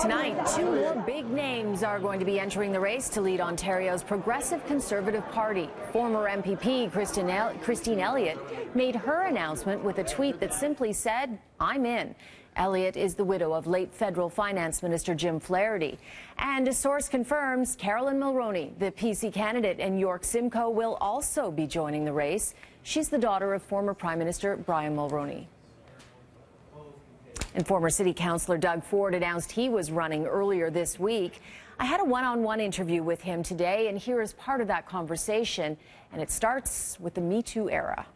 Tonight, two more big names are going to be entering the race to lead Ontario's Progressive Conservative Party. Former MPP Christine Elliot made her announcement with a tweet that simply said, "I'm in." Elliott is the widow of late federal finance minister Jim Flaherty. And a source confirms Caroline Mulroney, the PC candidate in York Simcoe, will also be joining the race. She's the daughter of former Prime Minister Brian Mulroney. And former City Councillor Doug Ford announced he was running earlier this week. I had a one-on-one interview with him today, and here is part of that conversation, and it starts with the Me Too era.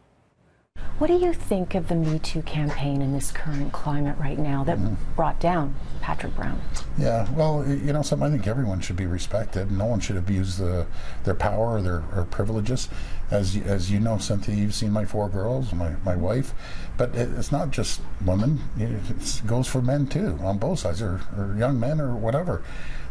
What do you think of the Me Too campaign in this current climate right now that brought down Patrick Brown? Yeah, well, you know something, I think everyone should be respected. No one should abuse their power or their privileges. As you know, Cynthia, you've seen my 4 girls, my wife, but it's not just women. It goes for men too, on both sides, or young men or whatever.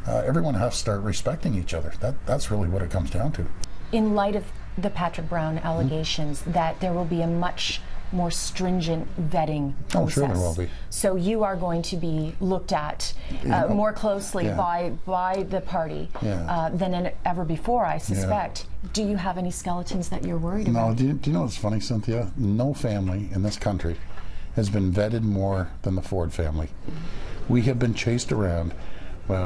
Everyone has to start respecting each other. That's really what it comes down to. In light of the Patrick Brown allegations, that there will be a much more stringent vetting process. Oh, sure there will be. So you are going to be looked at more closely by the party than ever before, I suspect. Yeah. Do you have any skeletons that you're worried about? No, do you know what's funny, Cynthia? No family in this country has been vetted more than the Ford family. We have been chased around.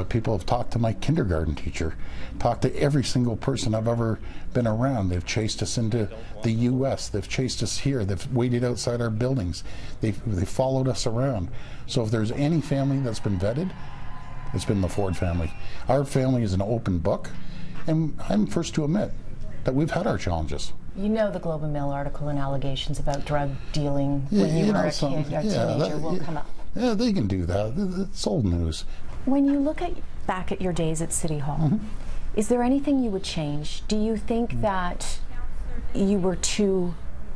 People have talked to my kindergarten teacher, talked to every single person I've ever been around. They've chased us into the U.S. They've chased us here. They've waited outside our buildings. They've followed us around. So if there's any family that's been vetted, it's been the Ford family. Our family is an open book, and I'm first to admit that we've had our challenges. You know the Globe and Mail article and allegations about drug dealing when you were a teenager will come up. Yeah, they can do that. It's old news. When you look back at your days at City Hall, is there anything you would change? Do you think that you were too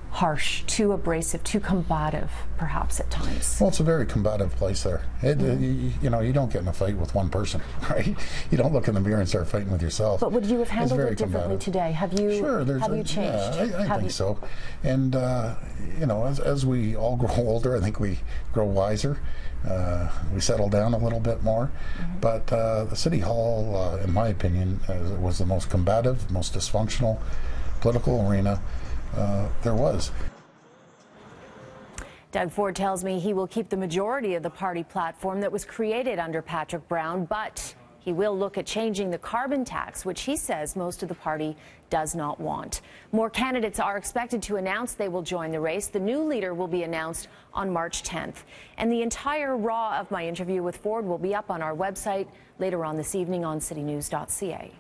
harsh, too abrasive, too combative, perhaps at times? Well, it's a very combative place there. You know, you don't get in a fight with one person, right? You don't look in the mirror and start fighting with yourself. But would you have handled it differently today? Have you? Sure, have you changed? Yeah, I think so. And you know, as we all grow older, I think we grow wiser. We settle down a little bit more. But the City Hall, in my opinion, was the most combative, most dysfunctional political arena there was. Doug Ford tells me he will keep the majority of the party platform that was created under Patrick Brown, but he will look at changing the carbon tax, which he says most of the party does not want. More candidates are expected to announce they will join the race. The new leader will be announced on March 10th. And the entire raw of my interview with Ford will be up on our website later on this evening on citynews.ca.